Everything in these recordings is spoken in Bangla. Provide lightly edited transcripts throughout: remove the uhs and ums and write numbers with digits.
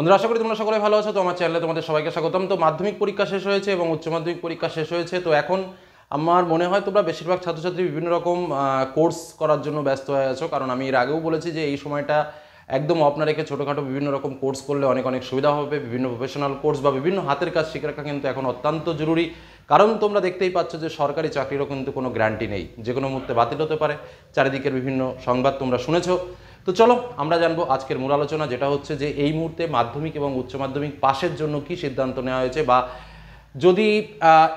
বন্ধুরা, আশা করি তোমরা সকলে ভালো আছো। তো আমার চ্যানেলে তোমাদের সবাইকে স্বাগতম। তো মাধ্যমিক পরীক্ষা শেষ হয়েছে এবং উচ্চ মাধ্যমিক পরীক্ষা শেষ হয়েছে। তো এখন আমার মনে হয় তোমরা বেশিরভাগ ছাত্রছাত্রী বিভিন্ন রকম কোর্স করার জন্য ব্যস্ত হয়ে আছো, কারণ আমি এর আগেও বলেছি যে এই সময়টা একদম অফ না রেখে ছোটোখাটো বিভিন্ন রকম কোর্স করলে অনেক অনেক সুবিধা হবে। বিভিন্ন প্রফেশনাল কোর্স বা বিভিন্ন হাতের কাজ শিখে রাখা কিন্তু এখন অত্যন্ত জরুরি, কারণ তোমরা দেখতেই পাচ্ছ যে সরকারি চাকরিরও কিন্তু কোনো গ্যারান্টি নেই, যে কোনো মুহূর্তে বাতিল হতে পারে। চারিদিকের বিভিন্ন সংবাদ তোমরা শুনেছো। তো চলো আমরা জানবো আজকের মূল আলোচনা, যেটা হচ্ছে যে এই মুহূর্তে মাধ্যমিক এবং উচ্চ মাধ্যমিক পাশের জন্য কি সিদ্ধান্ত নেওয়া হয়েছে, বা যদি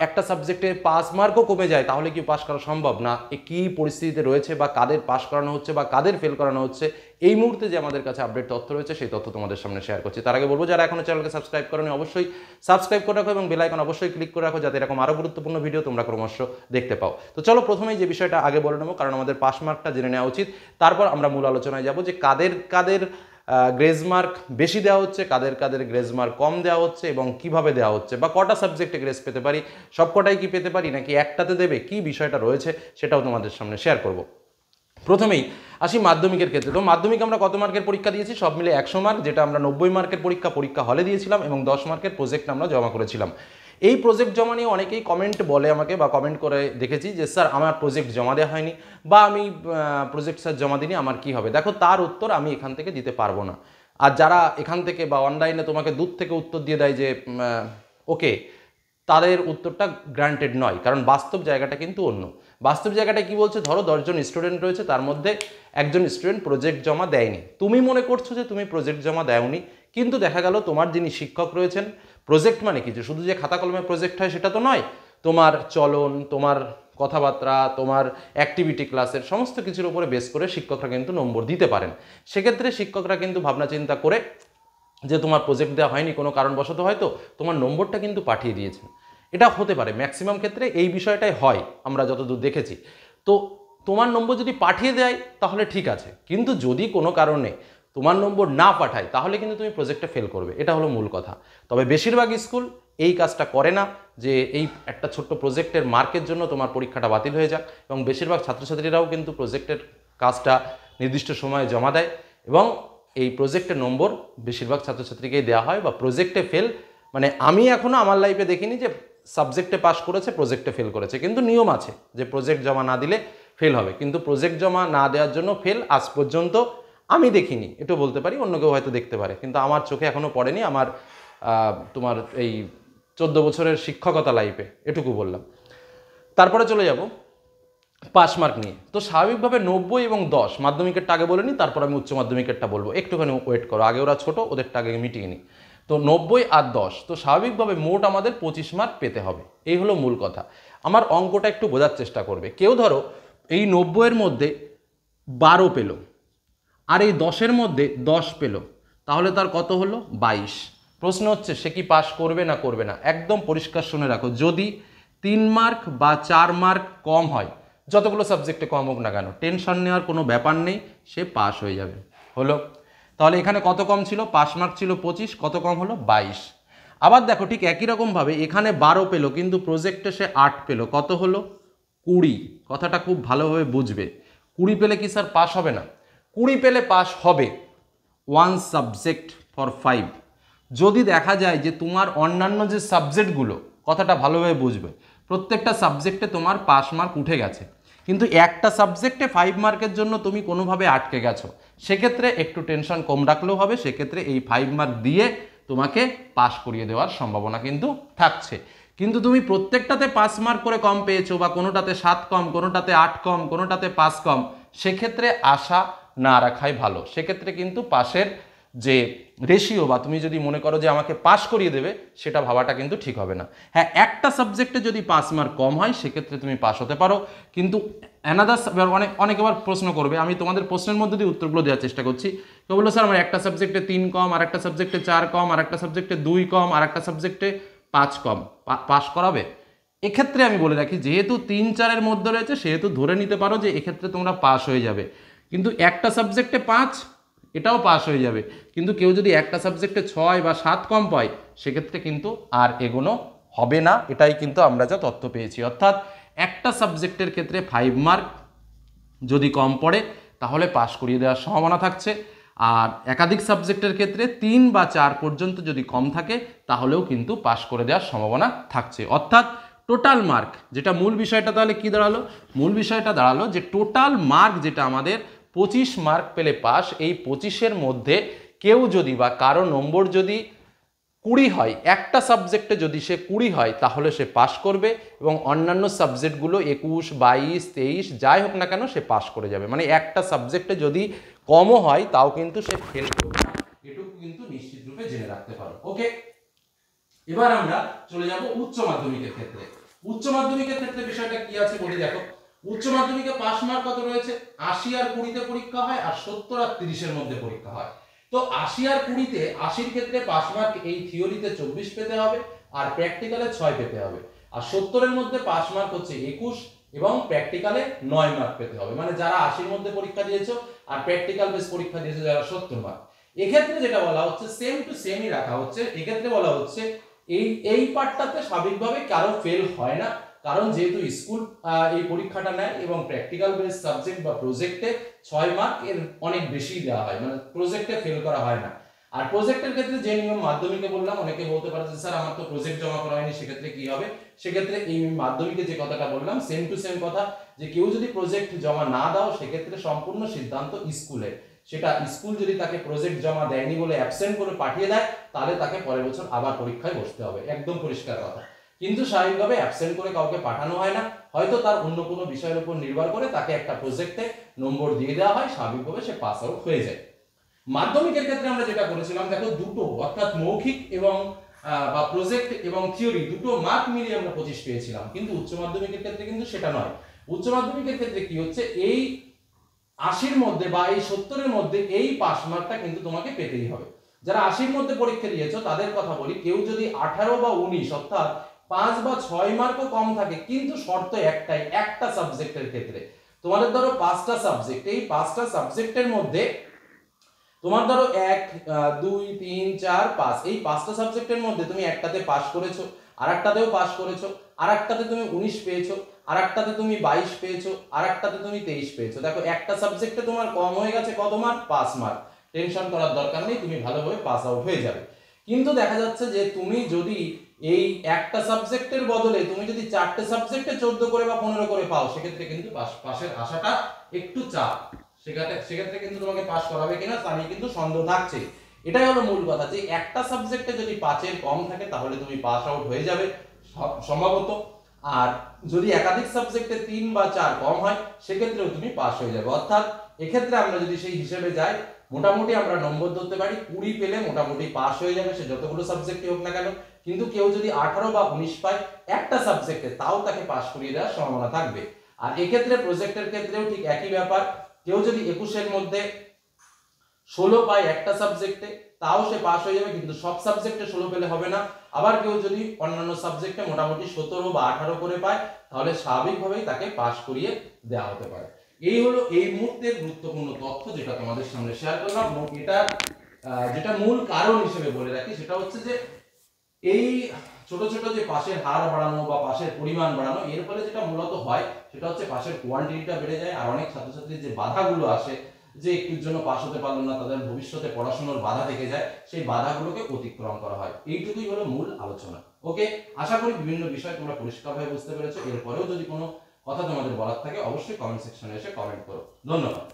একটা সাবজেক্টে পাস মার্কও কমে যায় তাহলে কি পাস করা সম্ভব না, কী পরিস্থিতিতে রয়েছে বা কাদের পাস করানো হচ্ছে বা কাদের ফেল করানো হচ্ছে। এই মুহূর্তে যে আমাদের কাছে আপডেট তথ্য রয়েছে সেই তথ্য তোমাদের সামনে শেয়ার করছি। তার আগে বলবো, যারা এখনো চ্যানেলকে সাবস্ক্রাইব করোনি অবশ্যই সাবস্ক্রাইব করে রাখো এবং বেল আইকন অবশ্যই ক্লিক করে রাখো, যাতে এরকম আরও গুরুত্বপূর্ণ ভিডিও তোমরা ক্রমশ দেখতে পাও। তো চলো প্রথমেই যে বিষয়টা আগে বলে নেবো, কারণ আমাদের পাস মার্কটা জেনে নেওয়া উচিত। তারপর আমরা মূল আলোচনায় যাব যে কাদের কাদের গ্রেজ মার্ক বেশি দেওয়া হচ্ছে, কাদের কাদের গ্রেজ মার্ক কম দেওয়া হচ্ছে এবং কিভাবে দেওয়া হচ্ছে, বা কটা সাবজেক্টে গ্রেজ পেতে পারি, সব কটাই কি পেতে পারি নাকি একটাতে দেবে, কি বিষয়টা রয়েছে সেটাও তোমাদের সামনে শেয়ার করব। প্রথমেই আসি মাধ্যমিকের ক্ষেত্রে। তো মাধ্যমিক আমরা কত মার্কের পরীক্ষা দিয়েছি? সব মিলে 100 মার্ক, যেটা আমরা 90 মার্কের পরীক্ষা হলে দিয়েছিলাম এবং 10 মার্কের প্রজেক্ট আমরা জমা করেছিলাম। এই প্রজেক্ট জমা নিয়ে অনেকেই কমেন্ট বলে আমাকে, বা কমেন্ট করে দেখেছি যে স্যার আমার প্রজেক্ট জমা দেওয়া হয়নি, বা আমি প্রজেক্ট স্যার জমা দিইনি, আমার কি হবে? দেখো, তার উত্তর আমি এখান থেকে দিতে পারবো না। আর যারা এখান থেকে বা অনলাইনে তোমাকে দূর থেকে উত্তর দিয়ে দেয় যে ওকে, তাদের উত্তরটা গ্রান্টেড নয়, কারণ বাস্তব জায়গাটা কিন্তু অন্য। বাস্তব জায়গাটা কি বলছে? ধরো 10 জন স্টুডেন্ট রয়েছে, তার মধ্যে একজন স্টুডেন্ট প্রজেক্ট জমা দেয়নি। তুমি মনে করছো যে তুমি প্রজেক্ট জমা দেওনি, কিন্তু দেখা গেল তোমার যিনি শিক্ষক রয়েছেন, প্রজেক্ট মানে কি যে শুধু যে খাতা কলমে প্রজেক্ট হয় সেটা তো নয়, তোমার চলন, তোমার কথাবার্তা, তোমার অ্যাক্টিভিটি ক্লাসের সমস্ত কিছুর উপরে বেস করে শিক্ষকরা কিন্তু নম্বর দিতে পারেন। সেক্ষেত্রে শিক্ষকরা কিন্তু ভাবনা চিন্তা করে যে তোমার প্রজেক্ট দেওয়া হয়নি কোনো কারণবশত, হয়তো তোমার নম্বরটা কিন্তু পাঠিয়ে দিয়েছেন। এটা হতে পারে, ম্যাক্সিমাম ক্ষেত্রে এই বিষয়টাই হয় আমরা যতদূর দেখেছি। তো তোমার নম্বর যদি পাঠিয়ে দেয় তাহলে ঠিক আছে, কিন্তু যদি কোনো কারণে তোমার নম্বর না পাঠায় তাহলে কিন্তু তুমি প্রজেক্টে ফেল করবে, এটা হলো মূল কথা। তবে বেশিরভাগ স্কুল এই কাজটা করে না, যে এই একটা ছোট্ট প্রজেক্টের মার্কের জন্য তোমার পরীক্ষাটা বাতিল হয়ে যাক, এবং বেশিরভাগ ছাত্রছাত্রীরাও কিন্তু প্রজেক্টের কাজটা নির্দিষ্ট সময়ে জমা দেয়, এবং এই প্রজেক্টের নম্বর বেশিরভাগ ছাত্রছাত্রীকেই দেওয়া হয়। বা প্রজেক্টে ফেল মানে আমি এখনও আমার লাইফে দেখিনি যে সাবজেক্টে পাস করেছে প্রজেক্টে ফেল করেছে, কিন্তু নিয়ম আছে যে প্রজেক্ট জমা না দিলে ফেল হবে, কিন্তু প্রজেক্ট জমা না দেওয়ার জন্য ফেল আজ পর্যন্ত আমি দেখিনি। এটাও বলতে পারি, অন্য কেউ হয়তো দেখতে পারে, কিন্তু আমার চোখে এখনও পড়েনি। আমার তোমার এই 14 বছরের শিক্ষকতা লাইফে এটুকু বললাম। তারপরে চলে যাব পাস মার্ক নিয়ে। তো স্বাভাবিকভাবে 90 এবং 10 মাধ্যমিকেরটা আগে বলে নিই, তারপর আমি উচ্চ মাধ্যমিকেরটা বলবো। একটুখানি ওয়েট করো, আগে ওরা ছোটো, ওদেরটা আগে মিটিয়ে নিই। তো 90 আর 10, তো স্বাভাবিকভাবে মোট আমাদের 25 মার্ক পেতে হবে, এই হলো মূল কথা। আমার অঙ্কটা একটু বোঝার চেষ্টা করবে। কেউ ধরো এই 90-এর মধ্যে 12 পেল, আর এই 10-এর মধ্যে 10 পেল, তাহলে তার কত হলো? 22। প্রশ্ন হচ্ছে সে কি পাস করবে না করবে না? একদম পরিষ্কার শুনে রাখো, যদি 3 মার্ক বা 4 মার্ক কম হয়, যতগুলো সাবজেক্টে কম হোক না কেন, টেনশন নেওয়ার কোনো ব্যাপার নেই, সে পাস হয়ে যাবে। হলো? তাহলে এখানে কত কম ছিল? পাস মার্ক ছিল 25, কত কম হলো? 22। আবার দেখো, ঠিক একই রকমভাবে এখানে 12 পেলো, কিন্তু প্রজেক্টে সে 8 পেলো, কত হলো? 20। কথাটা খুব ভালোভাবে বুঝবে। 20 পেলে কি স্যার পাস হবে না? 20 পেলে পাস হবে, 1 সাবজেক্ট ফর 5। যদি দেখা যায় যে তোমার অন্যান্য যে সাবজেক্টগুলো, কথাটা ভালোভাবে বুঝবে, প্রত্যেকটা সাবজেক্টে তোমার পাস মার্ক উঠে গেছে, কিন্তু একটা সাবজেক্টে 5 মার্কের জন্য তুমি কোনোভাবে আটকে গেছো, সেক্ষেত্রে একটু টেনশন কম রাখলেও হবে। সেক্ষেত্রে এই 5 মার্ক দিয়ে তোমাকে পাস করিয়ে দেওয়ার সম্ভাবনা কিন্তু থাকছে। কিন্তু তুমি প্রত্যেকটাতে 5 মার্ক করে কম পেয়েছো, বা কোনোটাতে 7 কম, কোনোটাতে 8 কম, কোনোটাতে 5 কম, সেক্ষেত্রে আশা না রাখাই ভালো। সেক্ষেত্রে কিন্তু পাশের যে রেশিও, বা তুমি যদি মনে করো যে আমাকে পাস করিয়ে দেবে, সেটা ভাবাটা কিন্তু ঠিক হবে না। হ্যাঁ, একটা সাবজেক্টে যদি 5 মার্ক কম হয় সেক্ষেত্রে তুমি পাস হতে পারো, কিন্তু অনেক এবার প্রশ্ন করবে, আমি তোমাদের প্রশ্নের মধ্যে দিয়ে উত্তরগুলো দেওয়ার চেষ্টা করছি। কেউ বললো স্যার আমার একটা সাবজেক্টে 3 কম, আর একটা সাবজেক্টে 4 কম, আর একটা সাবজেক্টে 2 কম, আর একটা সাবজেক্টে 5 কম, পাস করাবে? এক্ষেত্রে আমি বলে রাখি, যেহেতু 3-4-এর মধ্যে রয়েছে, সেহেতু ধরে নিতে পারো যে এক্ষেত্রে তোমরা পাস হয়ে যাবে। কিন্তু একটা সাবজেক্টে 5, এটাও পাস হয়ে যাবে। কিন্তু কেউ যদি একটা সাবজেক্টে 6 বা 7 কম পায়, সেক্ষেত্রে কিন্তু আর এগোনো হবে না। এটাই কিন্তু আমরা যা তথ্য পেয়েছি, অর্থাৎ একটা সাবজেক্টের ক্ষেত্রে 5 মার্ক যদি কম পড়ে তাহলে পাস করিয়ে দেওয়ার সম্ভাবনা থাকছে, আর একাধিক সাবজেক্টের ক্ষেত্রে 3 বা 4 পর্যন্ত যদি কম থাকে তাহলেও কিন্তু পাশ করে দেওয়ার সম্ভাবনা থাকছে। অর্থাৎ টোটাল মার্ক, যেটা মূল বিষয়টা তাহলে কি দাঁড়ালো, মূল বিষয়টা দাঁড়ালো যে টোটাল মার্ক যেটা আমাদের 25 মার্ক পেলে পাস, এই 25-এর মধ্যে কেউ যদি বা কারো নম্বর যদি 20 হয়, একটা সাবজেক্টে যদি সে 20 হয় তাহলে সে পাশ করবে, এবং অন্যান্য সাবজেক্টগুলো 21, 22, 23 যাই হোক না কেন সে পাশ করে যাবে। মানে একটা সাবজেক্টে যদি কমও হয় তাও কিন্তু সে ফেল করবে না, এটুকু কিন্তু নিশ্চিত রূপে জেনে রাখতে পারো। ওকে, এবার আমরা চলে যাব উচ্চ মাধ্যমিকের ক্ষেত্রে। উচ্চ মাধ্যমিকের ক্ষেত্রে বিষয়টা কি আছে বলি, দেখো উচ্চ মাধ্যমিকে পাস মার্ক কত রয়েছে, 80 আর 20-তে পরীক্ষা হয়, আর 70 আর 30-এর মধ্যে পরীক্ষা হয়। তো 80 আর 20-তে, 80-র ক্ষেত্রে পাস মার্ক এই থিওরিতে 24 পেতে হবে আর প্র্যাকটিক্যালে 6 পেতে হবে, আর 70-এর মধ্যে পাস মার্ক হচ্ছে 21 এবং প্র্যাকটিক্যালে 9 মার্ক পেতে হবে। মানে যারা 80-র মধ্যে পরীক্ষা দিয়েছো আর প্র্যাকটিক্যাল বেস পরীক্ষা দিয়েছো যারা 70 মার্ক, এক্ষেত্রে যেটা বলা হচ্ছে সেম টু সেমই রাখা হচ্ছে। এক্ষেত্রে বলা হচ্ছে এই পার্টটাতে স্বাভাবিকভাবে কারো ফেল হয় না, কারণ যেহেতু স্কুল এই পরীক্ষাটা নেয় এবং প্র্যাকটিক্যাল বেস সাবজেক্ট বা প্রজেক্টে 6 মার্ক এর অনেক বেশি দেওয়া হয়, মানে প্রজেক্টে ফেল করা হয় না। আর প্রজেক্টের ক্ষেত্রে যে নিয়ম মাধ্যমিকে বললাম, অনেকে বলতে পারে যে স্যার আমার তো প্রজেক্ট জমা করা হয়নি, সেক্ষেত্রে কি হবে, সেক্ষেত্রে এই মাধ্যমিকে যে কথাটা বললাম সেম টু সেম কথা, যে কেউ যদি প্রজেক্ট জমা না দাও সেক্ষেত্রে সম্পূর্ণ সিদ্ধান্ত স্কুলের। সেটা স্কুল যদি তাকে প্রজেক্ট জমা দেয়নি বলে অ্যাবসেন্ট করে পাঠিয়ে দেয় তাহলে তাকে পরের বছর আবার পরীক্ষায় বসতে হবে, একদম পরিষ্কার কথা। কিন্তু স্বাভাবিকভাবে অ্যাবসেন্ট করে কাউকে পাঠানো হয় না, হয়তো তার অন্য কোনো বিষয়ের উপর নির্ভর করে তাকে একটা প্রজেক্টে নম্বর দিয়ে দেওয়া হয়, স্বাভাবিকভাবে সে পাস আউট হয়ে যায়। মাধ্যমিকের ক্ষেত্রে আমরা যেটা করেছিলাম, দেখো দুটো অর্থাৎ মৌখিক এবং বা প্রজেক্ট এবং থিওরি দুটো মার্ক মিলিয়ে আমরা 25 পেয়েছিলাম, কিন্তু উচ্চ মাধ্যমিকের ক্ষেত্রে কিন্তু সেটা নয়। উচ্চ মাধ্যমিকের ক্ষেত্রে কি হচ্ছে, এই 80-র মধ্যে বা এই 70-এর মধ্যে এই পাস মার্কটা কিন্তু তোমাকে পেতেই হবে। যারা 80-র মধ্যে পরীক্ষা দিয়েছো তাদের কথা বলি, কেউ যদি 18 বা 19 অর্থাৎ 5 বা 6 মার্কও কম থাকে, কিন্তু শর্ত একটাই, একটা সাবজেক্টের ক্ষেত্রে তোমাদের ধরো 5টা সাবজেক্ট, এই 5টা সাবজেক্টের মধ্যে তোমার ধরো 1, 2, 3, 4, 5 এই 5টা সাবজেক্টের মধ্যে তুমি একটাতে পাস করেছো, আরেকটাতেও পাস করেছো, আরেকটাতে তুমি 19 পেয়েছো, আরেকটাতে তুমি 22 পেয়েছো, আরেকটাতে তুমি 23 পেয়েছো। দেখো একটা সাবজেক্টে তোমার কম হয়ে গেছে কত মার্ক, 5 মার্ক। টেনশন করার দরকার নেই, তুমি ভালোভাবে পাস আউট হয়ে যাবে। কিন্তু দেখা যাচ্ছে যে তুমি যদি এই একটা সাবজেক্টের বদলে তুমি যদি 4টে সাবজেক্টে 14 করে বা 15 করে পাও, সেক্ষেত্রে কিন্তু পাশের আশাটা একটু চাপ, সেক্ষেত্রে কিন্তু তোমাকে পাস করাবে কিনা তা নিয়ে কিন্তু সন্দেহ থাকছে। এটাই হলো মূল কথা, যে একটা সাবজেক্টে যদি 5-এর কম থাকে তাহলে তুমি পাস আউট হয়ে যাবে সম্ভবত, আর যদি একাধিক সাবজেক্টে 3 বা 4 কম হয় সেক্ষেত্রেও তুমি পাস হয়ে যাবে। অর্থাৎ এক্ষেত্রে আমরা যদি সেই হিসেবে যাই, মোটামুটি আমরা নম্বর ধরতে পারি 20 পেলে মোটামুটি পাস হয়ে যাবে, সে যতগুলো সাবজেক্টই হোক না কেন। কিন্তু কেউ যদি 18 বা 19 পায় একটা সাবজেক্টে, তাও তাকে পাস করিয়ে দেওয়ার সম্ভাবনা থাকবে। আর এক্ষেত্রে প্রজেক্টের ক্ষেত্রেও ঠিক একই ব্যাপার, কেউ যদি 21-এর মধ্যে 16 পায় একটা সাবজেক্টে, তাও সে পাস হয়ে যাবে, কিন্তু সব সাবজেক্টে 16 পেলে হবে না। আবার কেউ যদি অন্যান্য সাবজেক্টে মোটামুটি 17 বা 18 করে পায়, তাহলে স্বাভাবিকভাবেই তাকে পাস করিয়ে দেওয়া হতে পারে। এই হলো এই মুহূর্তের গুরুত্বপূর্ণ তথ্য যেটা তোমাদের সামনে শেয়ার করলাম, এবং এটা যেটা মূল কারণ হিসেবে বলে রাখি সেটা হচ্ছে যে এই ছোট ছোট যে পাশের হার বাড়ানো বা পাশের পরিমাণ বাড়ানো, এর ফলে যেটা মূলত হয় সেটা হচ্ছে পাশের কোয়ান্টিটিটা বেড়ে যায়, আর অনেক ছাত্রছাত্রীর যে বাধাগুলো আসে, যে একটুর জন্য পাস হতে পারলো না, তাদের ভবিষ্যতে পড়াশোনার বাধা থেকে যায়, সেই বাধাগুলোকে অতিক্রম করা হয়। এইটুকুই হলো মূল আলোচনা। ওকে, আশা করি বিভিন্ন বিষয় তোমরা পরিষ্কারভাবে বুঝতে পেরেছো। এরপরেও যদি কোনো কথা তোমাদের বলার থাকে অবশ্যই কমেন্ট সেকশনে এসে কমেন্ট করো। ধন্যবাদ।